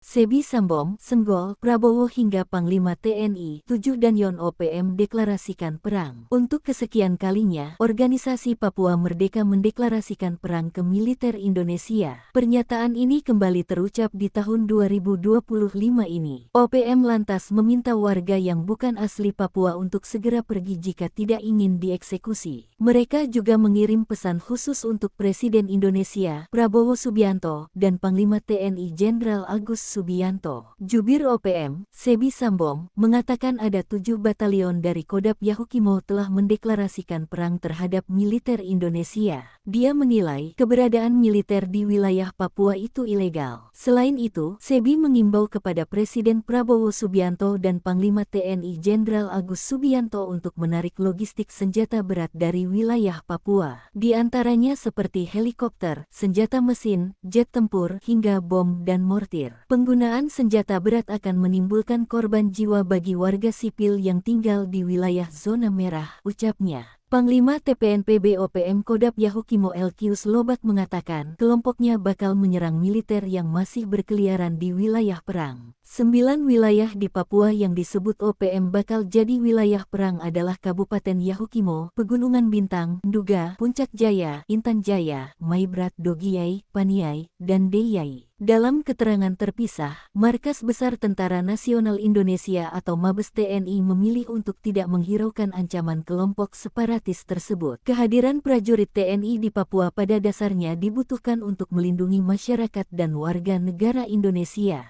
Sebi Sambom, Senggol, Prabowo hingga Panglima TNI 7 dan Yon OPM deklarasikan perang. Untuk kesekian kalinya, Organisasi Papua Merdeka mendeklarasikan perang ke militer Indonesia. Pernyataan ini kembali terucap di tahun 2025 ini. OPM lantas meminta warga yang bukan asli Papua untuk segera pergi jika tidak ingin dieksekusi. Mereka juga mengirim pesan khusus untuk Presiden Indonesia, Prabowo Subianto, dan Panglima TNI Jenderal Agus Subianto. Jubir OPM, Sebi Sambom, mengatakan ada 7 batalion dari Kodam Yahukimo telah mendeklarasikan perang terhadap militer Indonesia. Dia menilai keberadaan militer di wilayah Papua itu ilegal. Selain itu, Sebi mengimbau kepada Presiden Prabowo Subianto dan Panglima TNI Jenderal Agus Subianto untuk menarik logistik senjata berat dari wilayah Papua. Di antaranya seperti helikopter, senjata mesin, jet tempur, hingga bom dan mortir. Penggunaan senjata berat akan menimbulkan korban jiwa bagi warga sipil yang tinggal di wilayah zona merah, ucapnya. Panglima TPNPB OPM Kodam Yahukimo Elkius Lobak mengatakan kelompoknya bakal menyerang militer yang masih berkeliaran di wilayah perang. 9 wilayah di Papua yang disebut OPM bakal jadi wilayah perang adalah Kabupaten Yahukimo, Pegunungan Bintang, Nduga, Puncak Jaya, Intan Jaya, Maibrat Dogiyai, Paniai, dan Deyai. Dalam keterangan terpisah, Markas Besar Tentara Nasional Indonesia atau Mabes TNI memilih untuk tidak menghiraukan ancaman kelompok separatis tersebut. Kehadiran prajurit TNI di Papua pada dasarnya dibutuhkan untuk melindungi masyarakat dan warga negara Indonesia.